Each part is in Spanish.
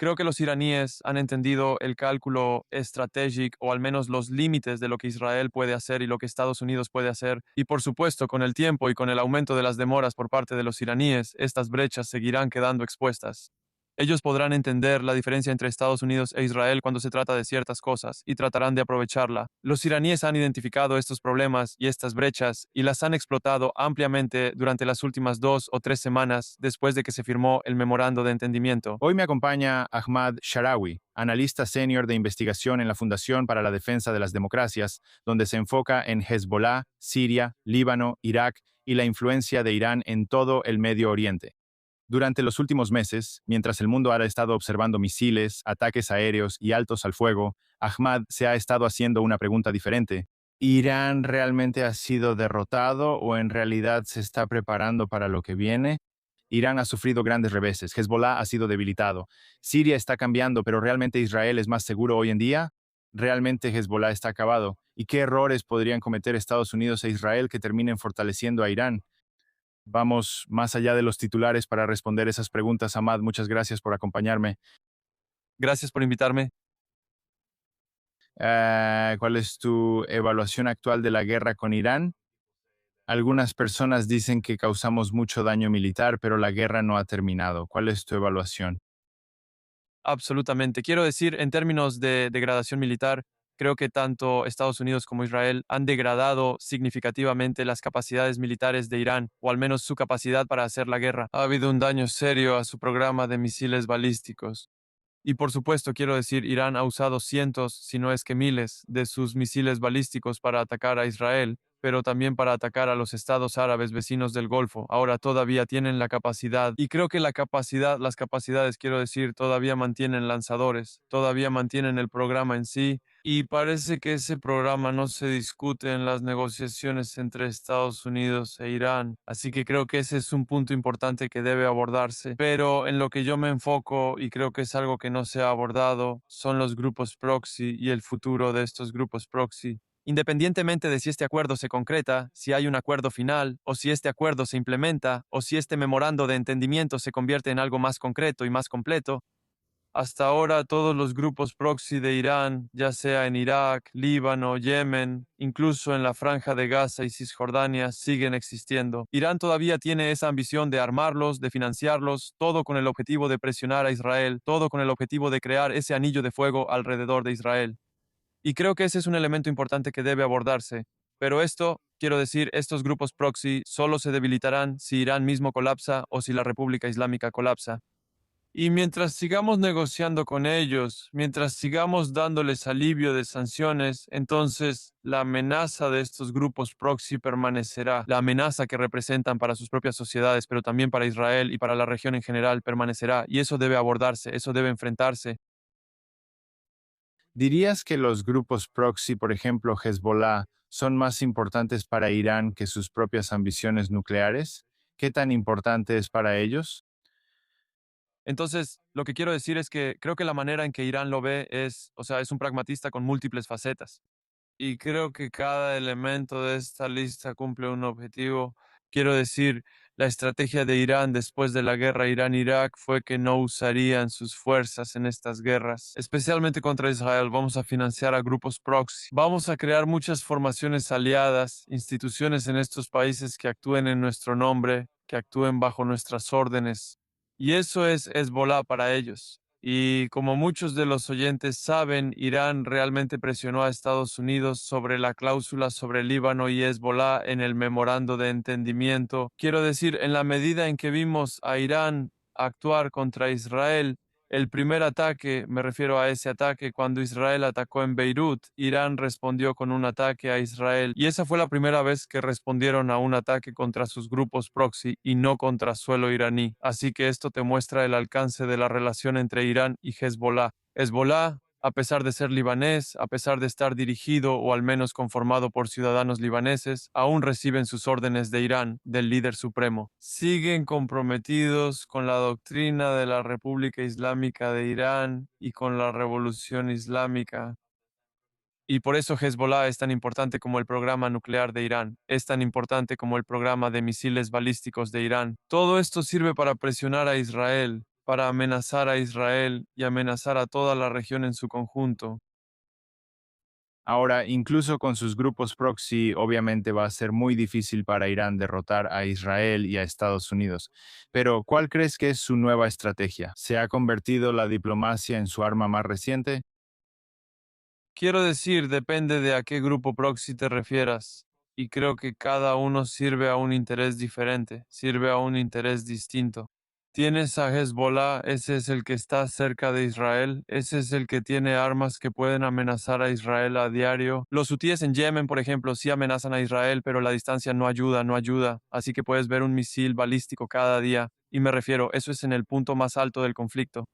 Creo que los iraníes han entendido el cálculo estratégico o al menos los límites de lo que Israel puede hacer y lo que Estados Unidos puede hacer. Y por supuesto, con el tiempo y con el aumento de las demoras por parte de los iraníes, estas brechas seguirán quedando expuestas. Ellos podrán entender la diferencia entre Estados Unidos e Israel cuando se trata de ciertas cosas y tratarán de aprovecharla. Los iraníes han identificado estos problemas y estas brechas y las han explotado ampliamente durante las últimas 2 o 3 semanas después de que se firmó el memorando de entendimiento. Hoy me acompaña Ahmad Sharawi, analista senior de investigación en la Fundación para la Defensa de las Democracias, donde se enfoca en Hezbollah, Siria, Líbano, Irak y la influencia de Irán en todo el Medio Oriente. Durante los últimos meses, mientras el mundo ha estado observando misiles, ataques aéreos y altos al fuego, Ahmad se ha estado haciendo una pregunta diferente. ¿Irán realmente ha sido derrotado o en realidad se está preparando para lo que viene? Irán ha sufrido grandes reveses, Hezbollah ha sido debilitado, Siria está cambiando, pero ¿realmente Israel es más seguro hoy en día? ¿Realmente Hezbollah está acabado? ¿Y qué errores podrían cometer Estados Unidos e Israel que terminen fortaleciendo a Irán? Vamos más allá de los titulares para responder esas preguntas, Ahmad. Muchas gracias por acompañarme. Gracias por invitarme. ¿Cuál es tu evaluación actual de la guerra con Irán? Algunas personas dicen que causamos mucho daño militar, pero la guerra no ha terminado. ¿Cuál es tu evaluación? Absolutamente. Quiero decir, en términos de degradación militar, creo que tanto Estados Unidos como Israel han degradado significativamente las capacidades militares de Irán, o al menos su capacidad para hacer la guerra. Ha habido un daño serio a su programa de misiles balísticos. Y por supuesto, quiero decir, Irán ha usado cientos, si no es que miles, de sus misiles balísticos para atacar a Israel, pero también para atacar a los estados árabes vecinos del Golfo. Ahora todavía tienen la capacidad, y creo que las capacidades, quiero decir, todavía mantienen lanzadores, todavía mantienen el programa en sí, y parece que ese programa no se discute en las negociaciones entre Estados Unidos e Irán. Así que creo que ese es un punto importante que debe abordarse. Pero en lo que yo me enfoco, y creo que es algo que no se ha abordado, son los grupos proxy y el futuro de estos grupos proxy. Independientemente de si este acuerdo se concreta, si hay un acuerdo final, o si este acuerdo se implementa, o si este memorando de entendimiento se convierte en algo más concreto y más completo, hasta ahora todos los grupos proxy de Irán, ya sea en Irak, Líbano, Yemen, incluso en la Franja de Gaza y Cisjordania, siguen existiendo. Irán todavía tiene esa ambición de armarlos, de financiarlos, todo con el objetivo de presionar a Israel, todo con el objetivo de crear ese anillo de fuego alrededor de Israel. Y creo que ese es un elemento importante que debe abordarse. Pero esto, quiero decir, estos grupos proxy solo se debilitarán si Irán mismo colapsa o si la República Islámica colapsa. Y mientras sigamos negociando con ellos, mientras sigamos dándoles alivio de sanciones, entonces la amenaza de estos grupos proxy permanecerá. La amenaza que representan para sus propias sociedades, pero también para Israel y para la región en general, permanecerá. Y eso debe abordarse, eso debe enfrentarse. ¿Dirías que los grupos proxy, por ejemplo Hezbollah, son más importantes para Irán que sus propias ambiciones nucleares? ¿Qué tan importante es para ellos? Entonces, lo que quiero decir es que creo que la manera en que Irán lo ve es, o sea, es un pragmatista con múltiples facetas. Y creo que cada elemento de esta lista cumple un objetivo. Quiero decir, la estrategia de Irán después de la guerra Irán-Irak fue que no usarían sus fuerzas en estas guerras, especialmente contra Israel. Vamos a financiar a grupos proxy. Vamos a crear muchas formaciones aliadas, instituciones en estos países que actúen en nuestro nombre, que actúen bajo nuestras órdenes. Y eso es Hezbollah para ellos. Y como muchos de los oyentes saben, Irán realmente presionó a Estados Unidos sobre la cláusula sobre Líbano y Hezbollah en el memorando de entendimiento. Quiero decir, en la medida en que vimos a Irán actuar contra Israel, el primer ataque, me refiero a ese ataque cuando Israel atacó en Beirut, Irán respondió con un ataque a Israel y esa fue la primera vez que respondieron a un ataque contra sus grupos proxy y no contra suelo iraní. Así que esto te muestra el alcance de la relación entre Irán y Hezbollah. Hezbollah, a pesar de ser libanés, a pesar de estar dirigido o al menos conformado por ciudadanos libaneses, aún reciben sus órdenes de Irán, del líder supremo. Siguen comprometidos con la doctrina de la República Islámica de Irán y con la revolución islámica. Y por eso Hezbollah es tan importante como el programa nuclear de Irán, es tan importante como el programa de misiles balísticos de Irán. Todo esto sirve para presionar a Israel, para amenazar a Israel y amenazar a toda la región en su conjunto. Ahora, incluso con sus grupos proxy, obviamente va a ser muy difícil para Irán derrotar a Israel y a Estados Unidos. Pero, ¿cuál crees que es su nueva estrategia? ¿Se ha convertido la diplomacia en su arma más reciente? Quiero decir, depende de a qué grupo proxy te refieras, y creo que cada uno sirve a un interés diferente, sirve a un interés distinto. Tienes a Hezbollah, ese es el que está cerca de Israel, ese es el que tiene armas que pueden amenazar a Israel a diario. Los hutíes en Yemen, por ejemplo, sí amenazan a Israel, pero la distancia no ayuda, no ayuda, así que puedes ver un misil balístico cada día, y me refiero, eso es en el punto más alto del conflicto,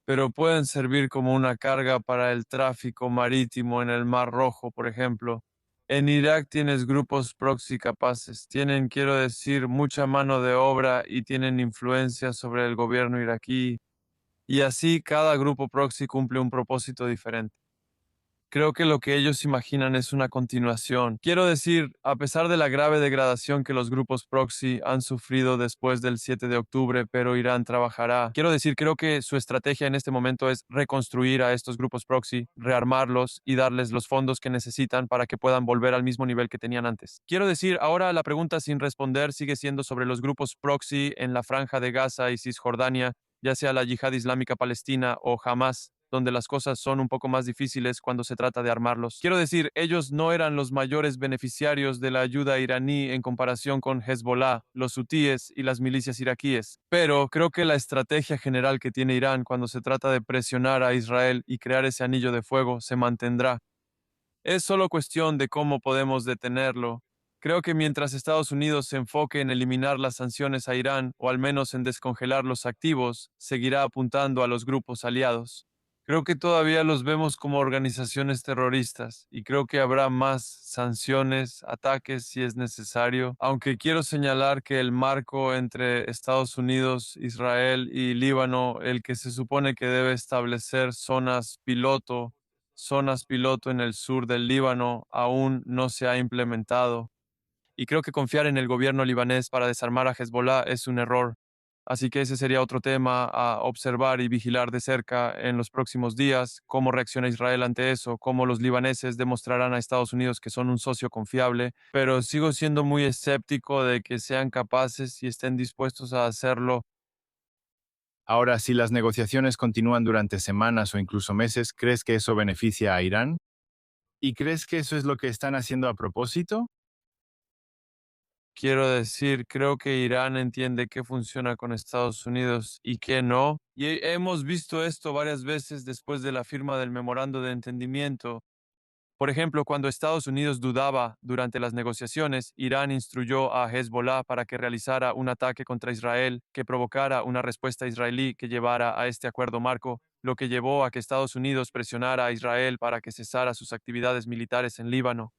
pero pueden servir como una carga para el tráfico marítimo en el Mar Rojo, por ejemplo. En Irak tienes grupos proxy capaces, tienen, quiero decir, mucha mano de obra y tienen influencia sobre el gobierno iraquí, y así cada grupo proxy cumple un propósito diferente. Creo que lo que ellos imaginan es una continuación. Quiero decir, a pesar de la grave degradación que los grupos proxy han sufrido después del 7 de octubre, pero Irán trabajará. Quiero decir, creo que su estrategia en este momento es reconstruir a estos grupos proxy, rearmarlos y darles los fondos que necesitan para que puedan volver al mismo nivel que tenían antes. Quiero decir, ahora la pregunta sin responder sigue siendo sobre los grupos proxy en la Franja de Gaza y Cisjordania, ya sea la Yihad Islámica Palestina o Hamas, donde las cosas son un poco más difíciles cuando se trata de armarlos. Quiero decir, ellos no eran los mayores beneficiarios de la ayuda iraní en comparación con Hezbollah, los hutíes y las milicias iraquíes. Pero creo que la estrategia general que tiene Irán cuando se trata de presionar a Israel y crear ese anillo de fuego se mantendrá. Es solo cuestión de cómo podemos detenerlo. Creo que mientras Estados Unidos se enfoque en eliminar las sanciones a Irán, o al menos en descongelar los activos, seguirá apuntando a los grupos aliados. Creo que todavía los vemos como organizaciones terroristas y creo que habrá más sanciones, ataques si es necesario, aunque quiero señalar que el marco entre Estados Unidos, Israel y Líbano, el que se supone que debe establecer zonas piloto en el sur del Líbano, aún no se ha implementado. Y creo que confiar en el gobierno libanés para desarmar a Hezbollah es un error. Así que ese sería otro tema a observar y vigilar de cerca en los próximos días, cómo reacciona Israel ante eso, cómo los libaneses demostrarán a Estados Unidos que son un socio confiable, pero sigo siendo muy escéptico de que sean capaces y estén dispuestos a hacerlo. Ahora, si las negociaciones continúan durante semanas o incluso meses, ¿crees que eso beneficia a Irán? ¿Y crees que eso es lo que están haciendo a propósito? Quiero decir, creo que Irán entiende qué funciona con Estados Unidos y qué no. Y hemos visto esto varias veces después de la firma del memorando de entendimiento. Por ejemplo, cuando Estados Unidos dudaba durante las negociaciones, Irán instruyó a Hezbollah para que realizara un ataque contra Israel que provocara una respuesta israelí que llevara a este acuerdo marco, lo que llevó a que Estados Unidos presionara a Israel para que cesara sus actividades militares en Líbano.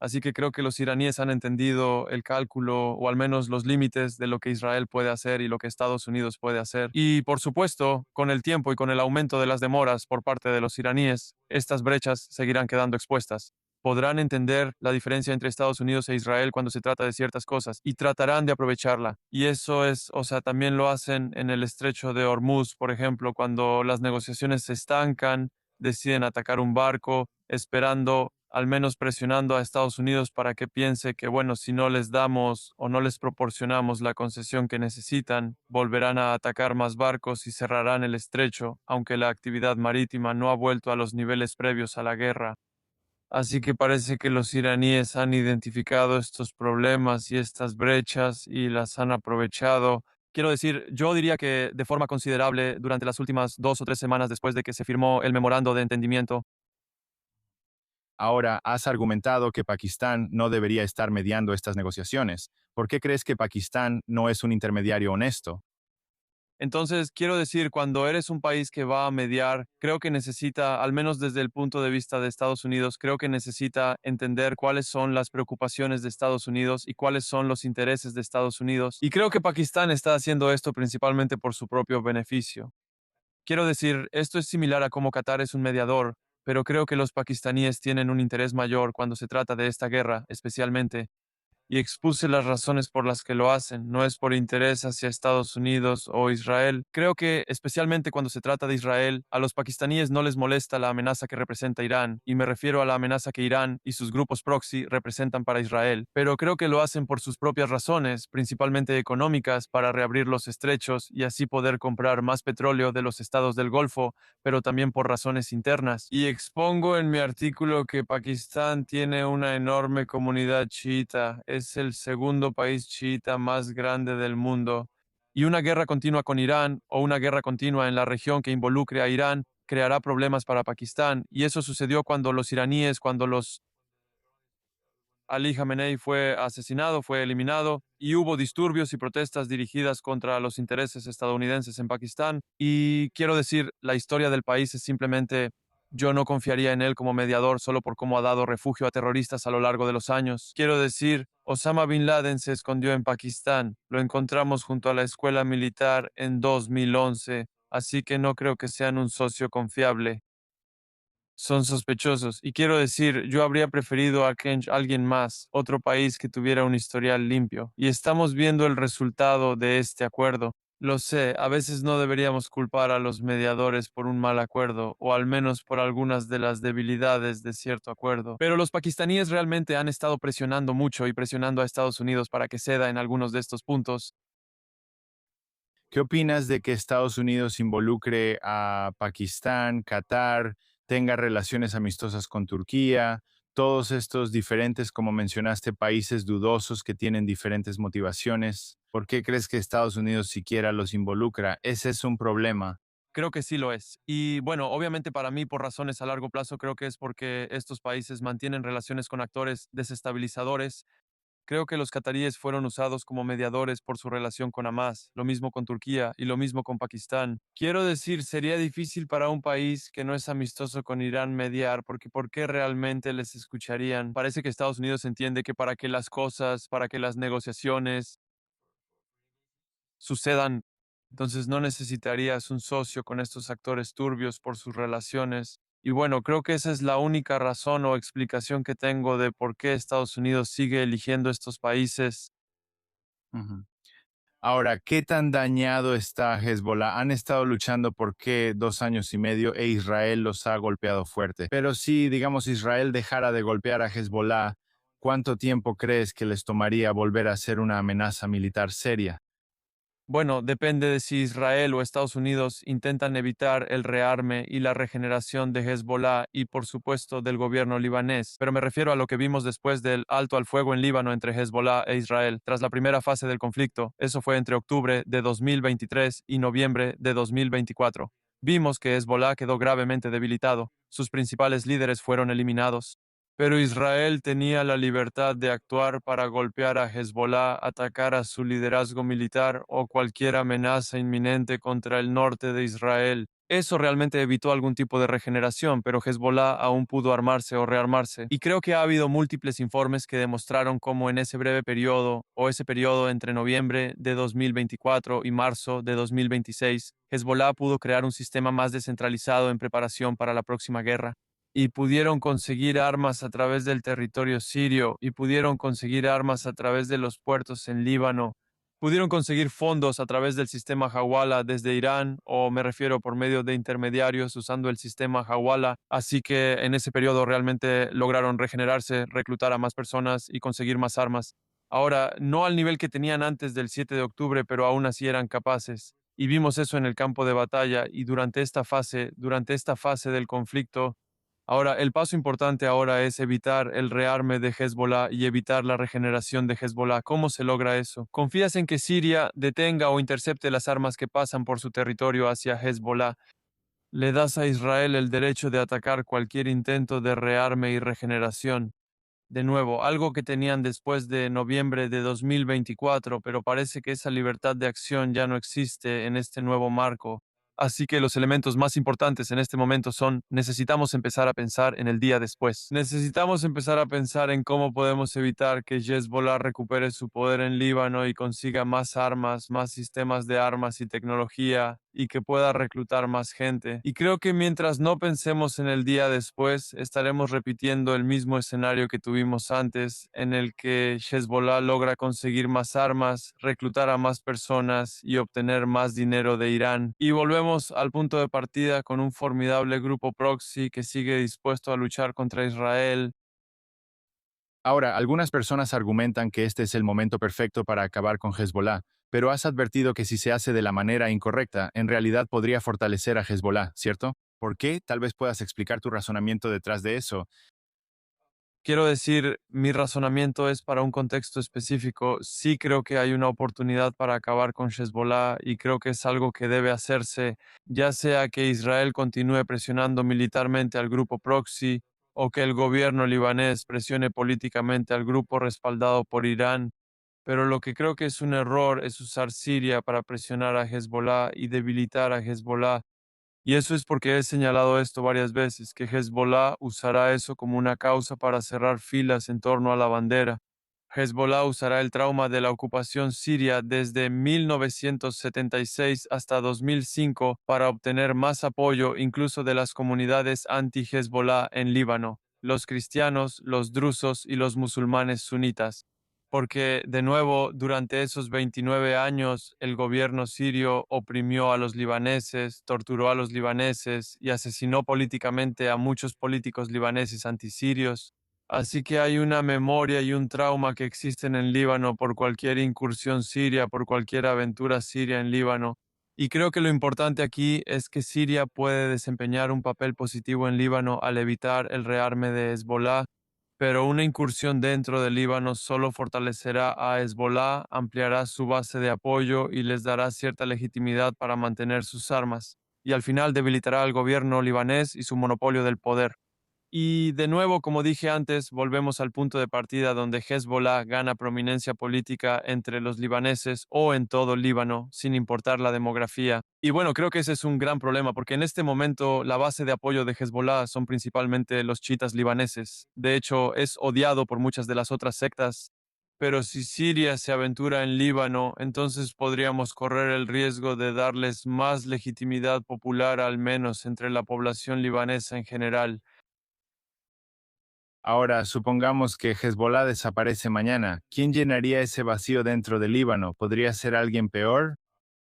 Así que creo que los iraníes han entendido el cálculo o al menos los límites de lo que Israel puede hacer y lo que Estados Unidos puede hacer. Y por supuesto, con el tiempo y con el aumento de las demoras por parte de los iraníes, estas brechas seguirán quedando expuestas. Podrán entender la diferencia entre Estados Unidos e Israel cuando se trata de ciertas cosas y tratarán de aprovecharla. Y eso es, o sea, también lo hacen en el estrecho de Hormuz, por ejemplo, cuando las negociaciones se estancan, deciden atacar un barco, esperando, al menos presionando a Estados Unidos para que piense que, bueno, si no les damos o no les proporcionamos la concesión que necesitan, volverán a atacar más barcos y cerrarán el estrecho, aunque la actividad marítima no ha vuelto a los niveles previos a la guerra. Así que parece que los iraníes han identificado estos problemas y estas brechas y las han aprovechado. Quiero decir, yo diría que de forma considerable durante las últimas 2 o 3 semanas después de que se firmó el memorando de entendimiento. Ahora, has argumentado que Pakistán no debería estar mediando estas negociaciones. ¿Por qué crees que Pakistán no es un intermediario honesto? Entonces, quiero decir, cuando eres un país que va a mediar, creo que necesita, al menos desde el punto de vista de Estados Unidos, creo que necesita entender cuáles son las preocupaciones de Estados Unidos y cuáles son los intereses de Estados Unidos. Y creo que Pakistán está haciendo esto principalmente por su propio beneficio. Quiero decir, esto es similar a cómo Qatar es un mediador, pero creo que los pakistaníes tienen un interés mayor cuando se trata de esta guerra, especialmente. y expuse las razones por las que lo hacen. No es por interés hacia Estados Unidos o Israel. Creo que, especialmente cuando se trata de Israel, a los pakistaníes no les molesta la amenaza que representa Irán, y me refiero a la amenaza que Irán y sus grupos proxy representan para Israel. Pero creo que lo hacen por sus propias razones, principalmente económicas, para reabrir los estrechos y así poder comprar más petróleo de los estados del Golfo, pero también por razones internas. Y expongo en mi artículo que Pakistán tiene una enorme comunidad chiita, es el segundo país chiita más grande del mundo. Y una guerra continua con Irán o una guerra continua en la región que involucre a Irán creará problemas para Pakistán. Y eso sucedió cuando los iraníes, cuando los Ali Khamenei fue asesinado, fue eliminado, y hubo disturbios y protestas dirigidas contra los intereses estadounidenses en Pakistán. Y quiero decir, la historia del país es simplemente, yo no confiaría en él como mediador solo por cómo ha dado refugio a terroristas a lo largo de los años. Quiero decir, Osama Bin Laden se escondió en Pakistán. Lo encontramos junto a la escuela militar en 2011, así que no creo que sean un socio confiable. Son sospechosos. Y quiero decir, yo habría preferido a alguien más, otro país que tuviera un historial limpio. Y estamos viendo el resultado de este acuerdo. Lo sé, a veces no deberíamos culpar a los mediadores por un mal acuerdo, o al menos por algunas de las debilidades de cierto acuerdo. Pero los pakistaníes realmente han estado presionando mucho y presionando a Estados Unidos para que ceda en algunos de estos puntos. ¿Qué opinas de que Estados Unidos involucre a Pakistán, Qatar, tenga relaciones amistosas con Turquía, todos estos diferentes, como mencionaste, países dudosos que tienen diferentes motivaciones? ¿Por qué crees que Estados Unidos siquiera los involucra? Ese es un problema. Creo que sí lo es. Y bueno, obviamente para mí, por razones a largo plazo, creo que es porque estos países mantienen relaciones con actores desestabilizadores. Creo que los cataríes fueron usados como mediadores por su relación con Hamas, lo mismo con Turquía y lo mismo con Pakistán. Quiero decir, sería difícil para un país que no es amistoso con Irán mediar, porque ¿por qué realmente les escucharían? Parece que Estados Unidos entiende que para que las cosas, para que las negociaciones sucedan, entonces no necesitarías un socio con estos actores turbios por sus relaciones. Y bueno, creo que esa es la única razón o explicación que tengo de por qué Estados Unidos sigue eligiendo estos países. Ujú. Ahora, ¿qué tan dañado está Hezbollah? Han estado luchando por qué 2 años y medio e Israel los ha golpeado fuerte. Pero si, digamos, Israel dejara de golpear a Hezbollah, ¿cuánto tiempo crees que les tomaría volver a ser una amenaza militar seria? Bueno, depende de si Israel o Estados Unidos intentan evitar el rearme y la regeneración de Hezbollah y, por supuesto, del gobierno libanés. Pero me refiero a lo que vimos después del alto al fuego en Líbano entre Hezbollah e Israel, tras la primera fase del conflicto. Eso fue entre octubre de 2023 y noviembre de 2024. Vimos que Hezbollah quedó gravemente debilitado. Sus principales líderes fueron eliminados. Pero Israel tenía la libertad de actuar para golpear a Hezbollah, atacar a su liderazgo militar o cualquier amenaza inminente contra el norte de Israel. Eso realmente evitó algún tipo de regeneración, pero Hezbollah aún pudo armarse o rearmarse. Y creo que ha habido múltiples informes que demostraron cómo en ese breve periodo, o ese periodo entre noviembre de 2024 y marzo de 2026, Hezbollah pudo crear un sistema más descentralizado en preparación para la próxima guerra y pudieron conseguir armas a través del territorio sirio y pudieron conseguir armas a través de los puertos en Líbano. Pudieron conseguir fondos a través del sistema Hawala desde Irán, o me refiero por medio de intermediarios usando el sistema Hawala. Así que en ese periodo realmente lograron regenerarse, reclutar a más personas y conseguir más armas. Ahora, no al nivel que tenían antes del 7 de octubre, pero aún así eran capaces. Y vimos eso en el campo de batalla y durante esta fase del conflicto. Ahora, el paso importante ahora es evitar el rearme de Hezbollah y evitar la regeneración de Hezbollah. ¿Cómo se logra eso? ¿Confías en que Siria detenga o intercepte las armas que pasan por su territorio hacia Hezbollah? ¿Le das a Israel el derecho de atacar cualquier intento de rearme y regeneración? De nuevo, algo que tenían después de noviembre de 2024, pero parece que esa libertad de acción ya no existe en este nuevo marco. Así que los elementos más importantes en este momento son, necesitamos empezar a pensar en el día después. Necesitamos empezar a pensar en cómo podemos evitar que Hezbollah recupere su poder en Líbano y consiga más armas, más sistemas de armas y tecnología. y que pueda reclutar más gente. Y creo que mientras no pensemos en el día después, estaremos repitiendo el mismo escenario que tuvimos antes, en el que Hezbollah logra conseguir más armas, reclutar a más personas y obtener más dinero de Irán. Y volvemos al punto de partida con un formidable grupo proxy que sigue dispuesto a luchar contra Israel. Ahora, algunas personas argumentan que este es el momento perfecto para acabar con Hezbollah, pero has advertido que si se hace de la manera incorrecta, en realidad podría fortalecer a Hezbollah, ¿cierto? ¿Por qué? Tal vez puedas explicar tu razonamiento detrás de eso. Quiero decir, mi razonamiento es para un contexto específico. Sí creo que hay una oportunidad para acabar con Hezbollah y creo que es algo que debe hacerse, ya sea que Israel continúe presionando militarmente al grupo proxy o que el gobierno libanés presione políticamente al grupo respaldado por Irán. Pero lo que creo que es un error es usar Siria para presionar a Hezbollah y debilitar a Hezbollah. Y eso es porque he señalado esto varias veces, que Hezbollah usará eso como una causa para cerrar filas en torno a la bandera. Hezbollah usará el trauma de la ocupación siria desde 1976 hasta 2005 para obtener más apoyo incluso de las comunidades anti-Hezbollah en Líbano, los cristianos, los drusos y los musulmanes sunitas. Porque, de nuevo, durante esos 29 años, el gobierno sirio oprimió a los libaneses, torturó a los libaneses y asesinó políticamente a muchos políticos libaneses antisirios. Así que hay una memoria y un trauma que existen en Líbano por cualquier incursión siria, por cualquier aventura siria en Líbano. Y creo que lo importante aquí es que Siria puede desempeñar un papel positivo en Líbano al evitar el rearme de Hezbollah, pero una incursión dentro del Líbano solo fortalecerá a Hezbollah, ampliará su base de apoyo y les dará cierta legitimidad para mantener sus armas, y al final debilitará al gobierno libanés y su monopolio del poder. Y de nuevo, como dije antes, volvemos al punto de partida donde Hezbollah gana prominencia política entre los libaneses o en todo el Líbano, sin importar la demografía. Y bueno, creo que ese es un gran problema porque en este momento la base de apoyo de Hezbollah son principalmente los chiitas libaneses. De hecho, es odiado por muchas de las otras sectas. Pero si Siria se aventura en Líbano, entonces podríamos correr el riesgo de darles más legitimidad popular, al menos entre la población libanesa en general. Ahora, supongamos que Hezbollah desaparece mañana. ¿Quién llenaría ese vacío dentro del Líbano? ¿Podría ser alguien peor?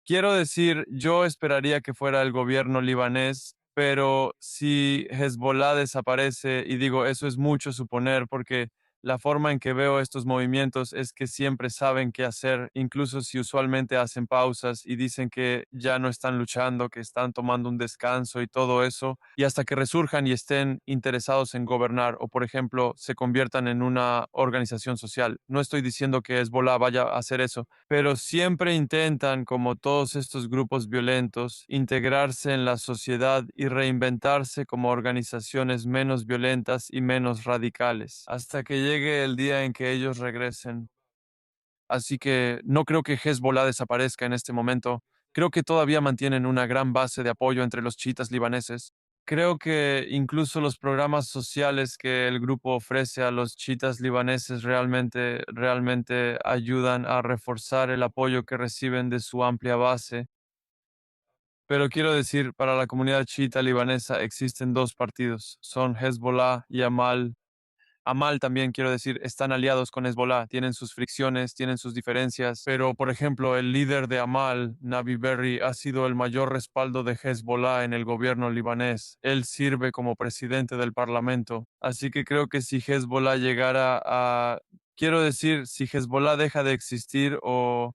Quiero decir, yo esperaría que fuera el gobierno libanés, pero si Hezbollah desaparece, y digo, eso es mucho suponer, porque la forma en que veo estos movimientos es que siempre saben qué hacer, incluso si usualmente hacen pausas y dicen que ya no están luchando, que están tomando un descanso y todo eso, y hasta que resurjan y estén interesados en gobernar o, por ejemplo, se conviertan en una organización social. No estoy diciendo que Hezbollah vaya a hacer eso, pero siempre intentan, como todos estos grupos violentos, integrarse en la sociedad y reinventarse como organizaciones menos violentas y menos radicales, hasta que llegue el día en que ellos regresen. Así que no creo que Hezbollah desaparezca en este momento. Creo que todavía mantienen una gran base de apoyo entre los chiitas libaneses. Creo que incluso los programas sociales que el grupo ofrece a los chiitas libaneses realmente ayudan a reforzar el apoyo que reciben de su amplia base. Pero quiero decir, para la comunidad chiita libanesa existen dos partidos, son Hezbollah y Amal también, quiero decir, están aliados con Hezbollah, tienen sus fricciones, tienen sus diferencias, pero por ejemplo, el líder de Amal, Nabi Berri, ha sido el mayor respaldo de Hezbollah en el gobierno libanés. Él sirve como presidente del parlamento, así que creo que si Hezbollah llegara a... Quiero decir, si Hezbollah deja de existir o...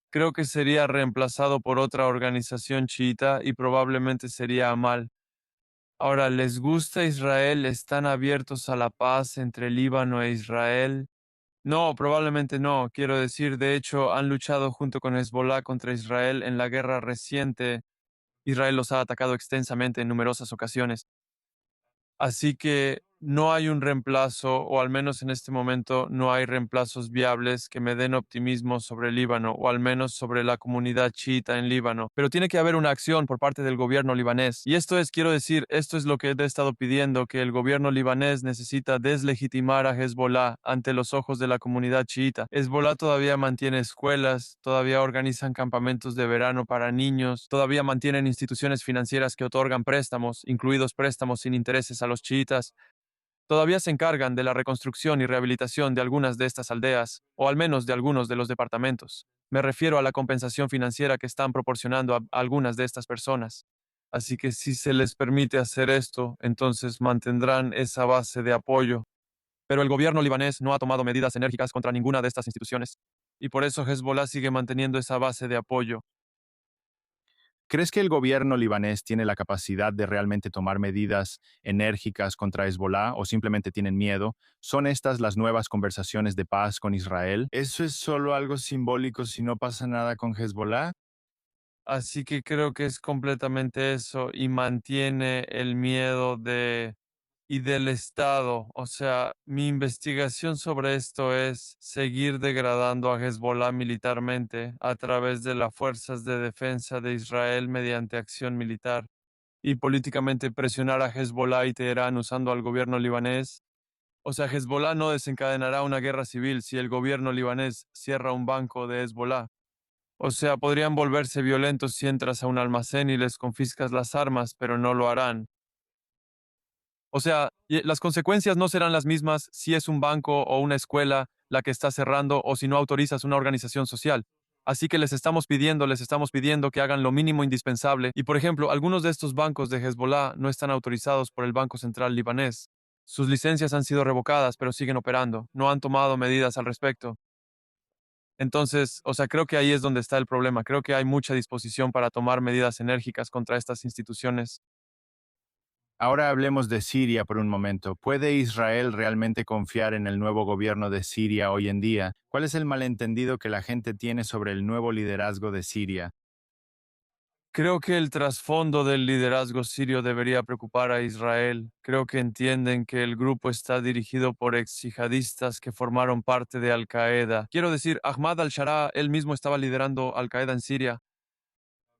Creo que sería reemplazado por otra organización chiita y probablemente sería Amal. Ahora, ¿les gusta Israel? ¿Están abiertos a la paz entre Líbano e Israel? No, probablemente no. Quiero decir, de hecho, han luchado junto con Hezbollah contra Israel en la guerra reciente. Israel los ha atacado extensamente en numerosas ocasiones. Así que no hay un reemplazo, o al menos en este momento no hay reemplazos viables que me den optimismo sobre el Líbano, o al menos sobre la comunidad chiita en Líbano. Pero tiene que haber una acción por parte del gobierno libanés. Y esto es, quiero decir, esto es lo que he estado pidiendo, que el gobierno libanés necesita deslegitimar a Hezbollah ante los ojos de la comunidad chiita. Hezbollah todavía mantiene escuelas, todavía organizan campamentos de verano para niños, todavía mantienen instituciones financieras que otorgan préstamos, incluidos préstamos sin intereses a los chiitas. Todavía se encargan de la reconstrucción y rehabilitación de algunas de estas aldeas, o al menos de algunos de los departamentos. Me refiero a la compensación financiera que están proporcionando a algunas de estas personas. Así que si se les permite hacer esto, entonces mantendrán esa base de apoyo. Pero el gobierno libanés no ha tomado medidas enérgicas contra ninguna de estas instituciones. Y por eso Hezbollah sigue manteniendo esa base de apoyo. ¿Crees que el gobierno libanés tiene la capacidad de realmente tomar medidas enérgicas contra Hezbollah o simplemente tienen miedo? ¿Son estas las nuevas conversaciones de paz con Israel? ¿Eso es solo algo simbólico si no pasa nada con Hezbollah? Así que creo que es completamente eso y mantiene el miedo y del Estado. O sea, mi investigación sobre esto es seguir degradando a Hezbollah militarmente a través de las fuerzas de defensa de Israel mediante acción militar y políticamente presionar a Hezbollah y Teherán usando al gobierno libanés. O sea, Hezbollah no desencadenará una guerra civil si el gobierno libanés cierra un banco de Hezbollah. O sea, podrían volverse violentos si entras a un almacén y les confiscas las armas, pero no lo harán. O sea, las consecuencias no serán las mismas si es un banco o una escuela la que está cerrando o si no autorizas una organización social. Así que les estamos pidiendo que hagan lo mínimo indispensable. Y por ejemplo, algunos de estos bancos de Hezbollah no están autorizados por el Banco Central libanés. Sus licencias han sido revocadas, pero siguen operando. No han tomado medidas al respecto. Entonces, o sea, creo que ahí es donde está el problema. Creo que hay mucha disposición para tomar medidas enérgicas contra estas instituciones. Ahora hablemos de Siria por un momento. ¿Puede Israel realmente confiar en el nuevo gobierno de Siria hoy en día? ¿Cuál es el malentendido que la gente tiene sobre el nuevo liderazgo de Siria? Creo que el trasfondo del liderazgo sirio debería preocupar a Israel. Creo que entienden que el grupo está dirigido por ex yihadistas que formaron parte de Al-Qaeda. Quiero decir, Ahmad al-Sharaa, él mismo estaba liderando Al-Qaeda en Siria.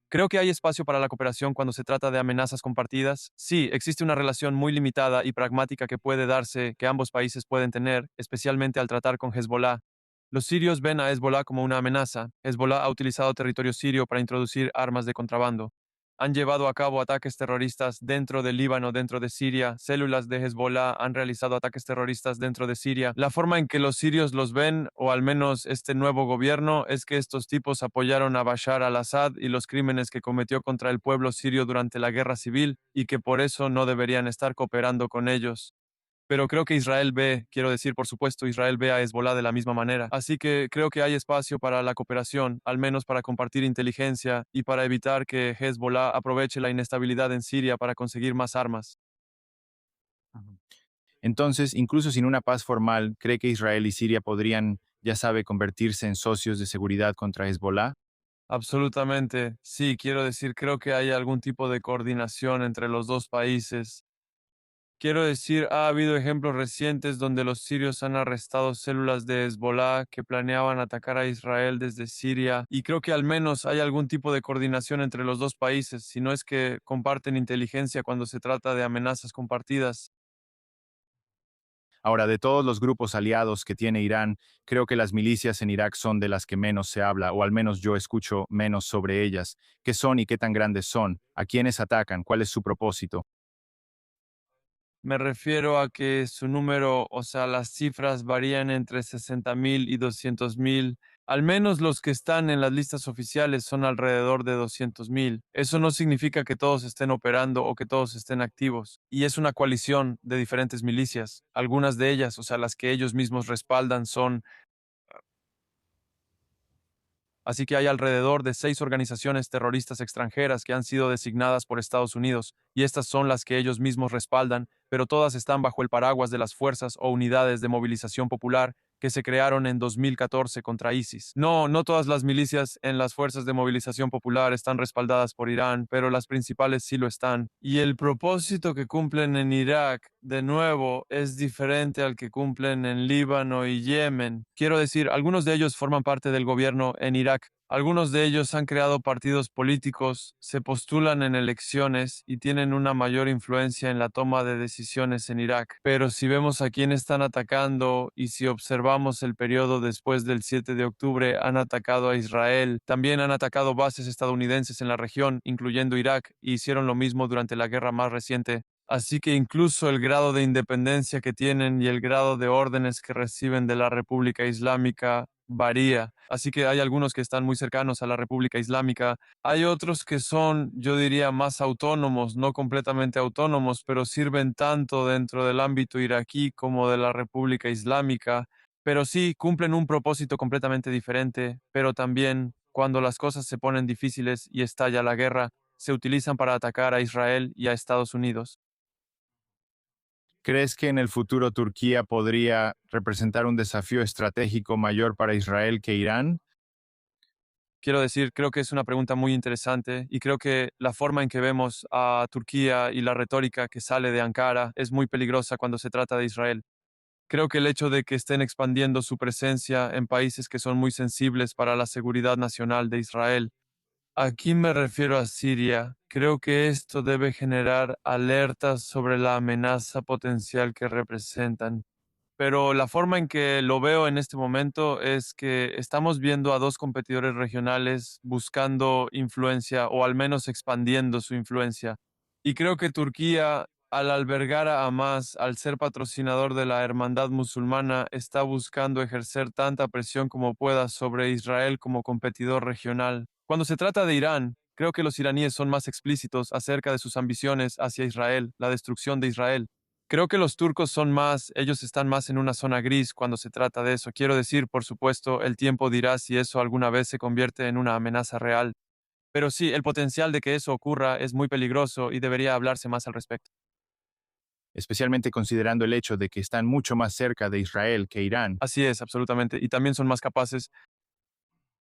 Creo que hay espacio para la cooperación cuando se trata de amenazas compartidas. Sí, existe una relación muy limitada y pragmática que puede darse, que ambos países pueden tener, especialmente al tratar con Hezbollah. Los sirios ven a Hezbollah como una amenaza. Hezbollah ha utilizado territorio sirio para introducir armas de contrabando. Han llevado a cabo ataques terroristas dentro del Líbano, dentro de Siria. Células de Hezbollah han realizado ataques terroristas dentro de Siria. La forma en que los sirios los ven, o al menos este nuevo gobierno, es que estos tipos apoyaron a Bashar al-Assad y los crímenes que cometió contra el pueblo sirio durante la guerra civil y que por eso no deberían estar cooperando con ellos. Pero creo que Israel ve, quiero decir, por supuesto, Israel ve a Hezbollah de la misma manera. Así que creo que hay espacio para la cooperación, al menos para compartir inteligencia y para evitar que Hezbollah aproveche la inestabilidad en Siria para conseguir más armas. Ujú. Entonces, incluso sin una paz formal, ¿cree que Israel y Siria podrían, ya sabe, convertirse en socios de seguridad contra Hezbollah? Absolutamente. Sí, quiero decir, creo que hay algún tipo de coordinación entre los dos países. Quiero decir, ha habido ejemplos recientes donde los sirios han arrestado células de Hezbollah que planeaban atacar a Israel desde Siria y creo que al menos hay algún tipo de coordinación entre los dos países, si no es que comparten inteligencia cuando se trata de amenazas compartidas. Ahora, de todos los grupos aliados que tiene Irán, creo que las milicias en Irak son de las que menos se habla, o al menos yo escucho menos sobre ellas. ¿Qué son y qué tan grandes son? ¿A quiénes atacan? ¿Cuál es su propósito? Me refiero a que su número, o sea, las cifras varían entre 60.000 y 200.000. Al menos los que están en las listas oficiales son alrededor de 200.000. Eso no significa que todos estén operando o que todos estén activos. Y es una coalición de diferentes milicias. Algunas de ellas, o sea, las que ellos mismos respaldan, son. Así que hay alrededor de 6 organizaciones terroristas extranjeras que han sido designadas por Estados Unidos, y estas son las que ellos mismos respaldan, pero todas están bajo el paraguas de las fuerzas o unidades de movilización popular, que se crearon en 2014 contra ISIS. No, no todas las milicias en las fuerzas de movilización popular están respaldadas por Irán, pero las principales sí lo están. Y el propósito que cumplen en Irak, de nuevo, es diferente al que cumplen en Líbano y Yemen. Quiero decir, algunos de ellos forman parte del gobierno en Irak. Algunos de ellos han creado partidos políticos, se postulan en elecciones y tienen una mayor influencia en la toma de decisiones en Irak. Pero si vemos a quién están atacando y si observamos el periodo después del 7 de octubre, han atacado a Israel, también han atacado bases estadounidenses en la región, incluyendo Irak, y hicieron lo mismo durante la guerra más reciente. Así que incluso el grado de independencia que tienen y el grado de órdenes que reciben de la República Islámica varía. Así que hay algunos que están muy cercanos a la República Islámica. Hay otros que son, yo diría, más autónomos, no completamente autónomos, pero sirven tanto dentro del ámbito iraquí como de la República Islámica. Pero sí cumplen un propósito completamente diferente, pero también cuando las cosas se ponen difíciles y estalla la guerra, se utilizan para atacar a Israel y a Estados Unidos. ¿Crees que en el futuro Turquía podría representar un desafío estratégico mayor para Israel que Irán? Quiero decir, creo que es una pregunta muy interesante y creo que la forma en que vemos a Turquía y la retórica que sale de Ankara es muy peligrosa cuando se trata de Israel. Creo que el hecho de que estén expandiendo su presencia en países que son muy sensibles para la seguridad nacional de Israel. Aquí me refiero a Siria. Creo que esto debe generar alertas sobre la amenaza potencial que representan. Pero la forma en que lo veo en este momento es que estamos viendo a dos competidores regionales buscando influencia o al menos expandiendo su influencia. Y creo que Turquía, al albergar a Hamas, al ser patrocinador de la hermandad musulmana, está buscando ejercer tanta presión como pueda sobre Israel como competidor regional. Cuando se trata de Irán, creo que los iraníes son más explícitos acerca de sus ambiciones hacia Israel, la destrucción de Israel. Creo que los turcos son más, ellos están más en una zona gris cuando se trata de eso. Quiero decir, por supuesto, el tiempo dirá si eso alguna vez se convierte en una amenaza real. Pero sí, el potencial de que eso ocurra es muy peligroso y debería hablarse más al respecto. Especialmente considerando el hecho de que están mucho más cerca de Israel que Irán, Así es, absolutamente. Y también son más capaces.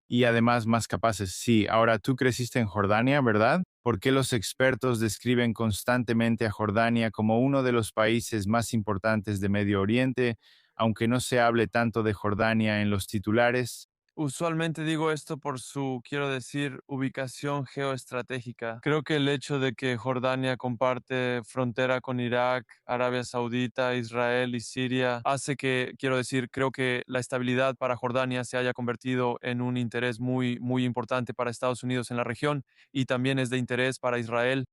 y además más capaces. Sí, ahora tú creciste en Jordania, ¿verdad? ¿Por qué los expertos describen constantemente a Jordania como uno de los países más importantes de Medio Oriente, aunque no se hable tanto de Jordania en los titulares? Usualmente digo esto por su, quiero decir, ubicación geoestratégica. Creo que el hecho de que Jordania comparte frontera con Irak, Arabia Saudita, Israel y Siria hace que, quiero decir, creo que la estabilidad para Jordania se haya convertido en un interés muy, muy importante para Estados Unidos en la región y también es de interés para Israel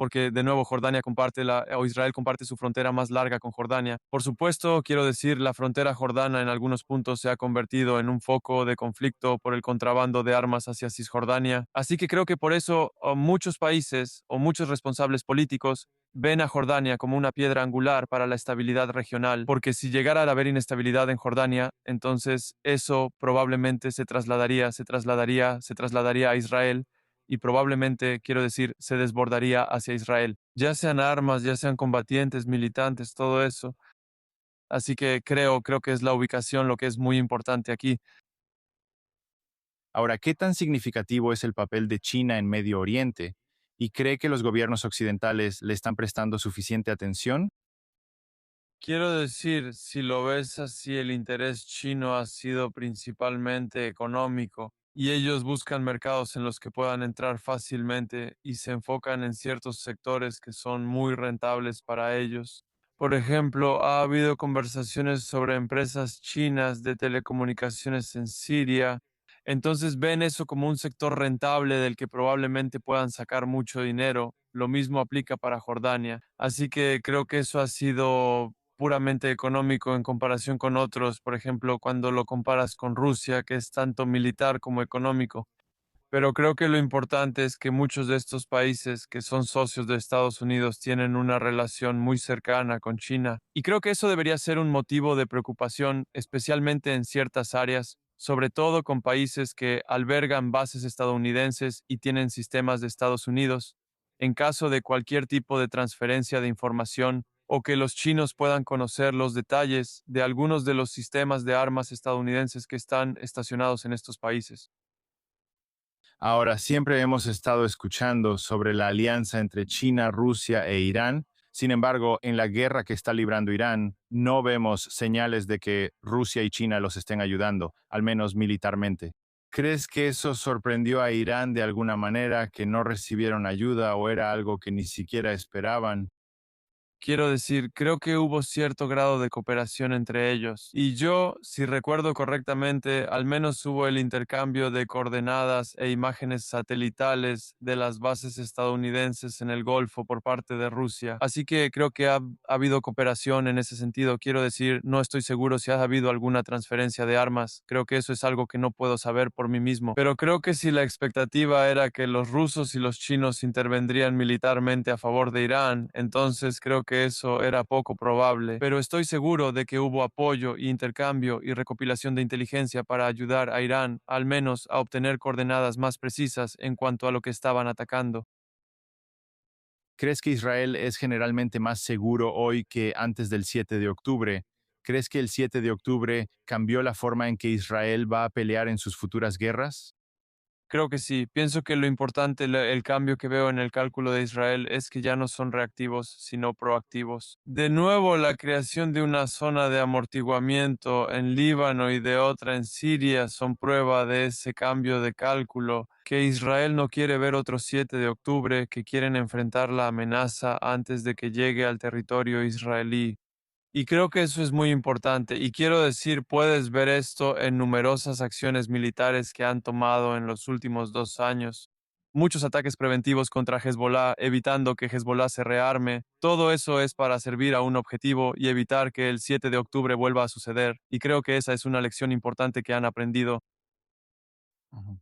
porque de nuevo Jordania comparte o Israel comparte su frontera más larga con Jordania. Por supuesto, quiero decir, la frontera jordana en algunos puntos se ha convertido en un foco de conflicto por el contrabando de armas hacia Cisjordania. Así que creo que por eso muchos países o muchos responsables políticos ven a Jordania como una piedra angular para la estabilidad regional, porque si llegara a haber inestabilidad en Jordania, entonces eso probablemente se trasladaría a Israel y probablemente, quiero decir, se desbordaría hacia Israel, ya sean armas, ya sean combatientes, militantes, todo eso. Así que creo que es la ubicación lo que es muy importante aquí. Ahora, ¿qué tan significativo es el papel de China en Medio Oriente? ¿Y cree que los gobiernos occidentales le están prestando suficiente atención? Quiero decir, si lo ves así, el interés chino ha sido principalmente económico y ellos buscan mercados en los que puedan entrar fácilmente y se enfocan en ciertos sectores que son muy rentables para ellos. Por ejemplo, ha habido conversaciones sobre empresas chinas de telecomunicaciones en Siria. Entonces ven eso como un sector rentable del que probablemente puedan sacar mucho dinero. Lo mismo aplica para Jordania. Así que creo que eso ha sido puramente económico en comparación con otros, por ejemplo, cuando lo comparas con Rusia, que es tanto militar como económico. Pero creo que lo importante es que muchos de estos países que son socios de Estados Unidos tienen una relación muy cercana con China. Y creo que eso debería ser un motivo de preocupación, especialmente en ciertas áreas, sobre todo con países que albergan bases estadounidenses y tienen sistemas de Estados Unidos. En caso de cualquier tipo de transferencia de información o que los chinos puedan conocer los detalles de algunos de los sistemas de armas estadounidenses que están estacionados en estos países. Ahora, siempre hemos estado escuchando sobre la alianza entre China, Rusia e Irán. Sin embargo, en la guerra que está librando Irán, no vemos señales de que Rusia y China los estén ayudando, al menos militarmente. ¿Crees que eso sorprendió a Irán de alguna manera, que no recibieron ayuda o era algo que ni siquiera esperaban? Quiero decir, creo que hubo cierto grado de cooperación entre ellos. Y yo, si recuerdo correctamente, al menos hubo el intercambio de coordenadas e imágenes satelitales de las bases estadounidenses en el Golfo por parte de Rusia. Así que creo que ha habido cooperación en ese sentido. Quiero decir, no estoy seguro si ha habido alguna transferencia de armas. Creo que eso es algo que no puedo saber por mí mismo. Pero creo que si la expectativa era que los rusos y los chinos intervendrían militarmente a favor de Irán, entonces creo que eso era poco probable, pero estoy seguro de que hubo apoyo y intercambio y recopilación de inteligencia para ayudar a Irán, al menos a obtener coordenadas más precisas en cuanto a lo que estaban atacando. ¿Crees que Israel es generalmente más seguro hoy que antes del 7 de octubre? ¿Crees que el 7 de octubre cambió la forma en que Israel va a pelear en sus futuras guerras? Creo que sí. Pienso que lo importante, el cambio que veo en el cálculo de Israel es que ya no son reactivos, sino proactivos. De nuevo, la creación de una zona de amortiguamiento en Líbano y de otra en Siria son prueba de ese cambio de cálculo, que Israel no quiere ver otro 7 de octubre, que quieren enfrentar la amenaza antes de que llegue al territorio israelí. Y creo que eso es muy importante. Y quiero decir, puedes ver esto en numerosas acciones militares que han tomado en los últimos 2 años. Muchos ataques preventivos contra Hezbollah, evitando que Hezbollah se rearme. Todo eso es para servir a un objetivo y evitar que el 7 de octubre vuelva a suceder. Y creo que esa es una lección importante que han aprendido. Ujú.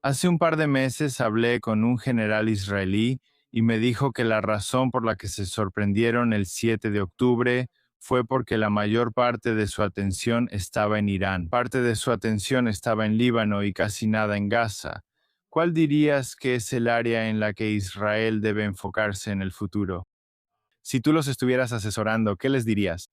Hace un par de meses hablé con un general israelí y me dijo que la razón por la que se sorprendieron el 7 de octubre fue porque la mayor parte de su atención estaba en Irán. Parte de su atención estaba en Líbano y casi nada en Gaza. ¿Cuál dirías que es el área en la que Israel debe enfocarse en el futuro? Si tú los estuvieras asesorando, ¿qué les dirías?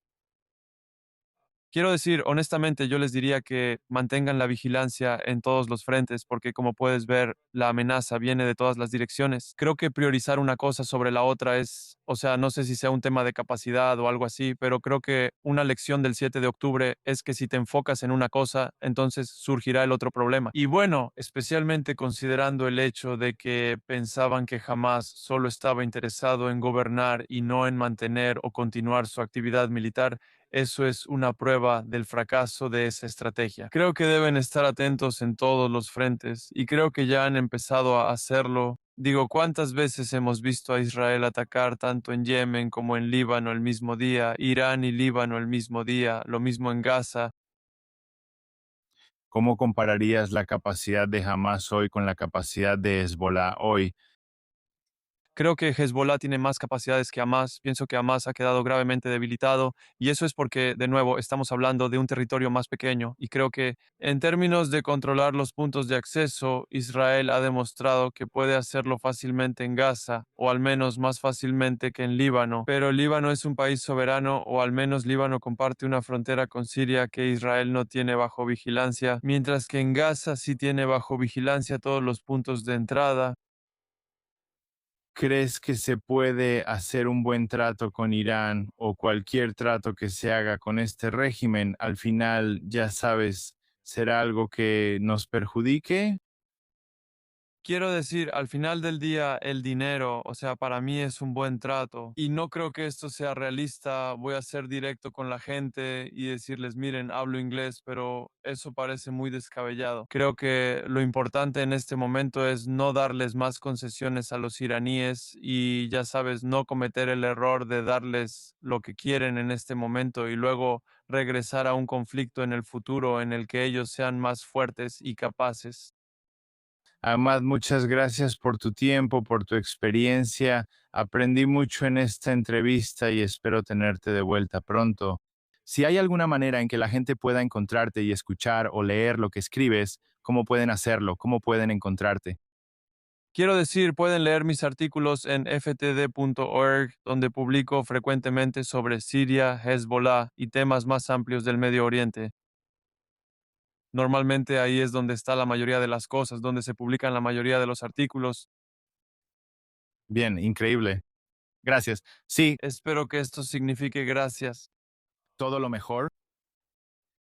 Quiero decir, honestamente, yo les diría que mantengan la vigilancia en todos los frentes, porque como puedes ver, la amenaza viene de todas las direcciones. Creo que priorizar una cosa sobre la otra es, o sea, no sé si sea un tema de capacidad o algo así, pero creo que una lección del 7 de octubre es que si te enfocas en una cosa, entonces surgirá el otro problema. Y bueno, especialmente considerando el hecho de que pensaban que jamás solo estaba interesado en gobernar y no en mantener o continuar su actividad militar, eso es una prueba del fracaso de esa estrategia. Creo que deben estar atentos en todos los frentes y creo que ya han empezado a hacerlo. Digo, ¿cuántas veces hemos visto a Israel atacar tanto en Yemen como en Líbano el mismo día, Irán y Líbano el mismo día, lo mismo en Gaza? ¿Cómo compararías la capacidad de Hamas hoy con la capacidad de Hezbollah hoy? Creo que Hezbollah tiene más capacidades que Hamas. Pienso que Hamas ha quedado gravemente debilitado y eso es porque, de nuevo, estamos hablando de un territorio más pequeño y creo que en términos de controlar los puntos de acceso, Israel ha demostrado que puede hacerlo fácilmente en Gaza o al menos más fácilmente que en Líbano. Pero Líbano es un país soberano o al menos Líbano comparte una frontera con Siria que Israel no tiene bajo vigilancia, mientras que en Gaza sí tiene bajo vigilancia todos los puntos de entrada. ¿Crees que se puede hacer un buen trato con Irán o cualquier trato que se haga con este régimen? Al final, ya sabes, será algo que nos perjudique. Quiero decir, al final del día, el dinero, o sea, para mí es un buen trato y no creo que esto sea realista. Voy a ser directo con la gente y decirles, miren, hablo inglés, pero eso parece muy descabellado. Creo que lo importante en este momento es no darles más concesiones a los iraníes y, ya sabes, no cometer el error de darles lo que quieren en este momento y luego regresar a un conflicto en el futuro en el que ellos sean más fuertes y capaces. Ahmad, muchas gracias por tu tiempo, por tu experiencia. Aprendí mucho en esta entrevista y espero tenerte de vuelta pronto. Si hay alguna manera en que la gente pueda encontrarte y escuchar o leer lo que escribes, ¿cómo pueden hacerlo? ¿Cómo pueden encontrarte? Quiero decir, pueden leer mis artículos en ftd.org, donde publico frecuentemente sobre Siria, Hezbollah y temas más amplios del Medio Oriente. Normalmente ahí es donde está la mayoría de las cosas, donde se publican la mayoría de los artículos. Bien, increíble. Gracias. Sí, Espero que esto signifique gracias. todo lo mejor.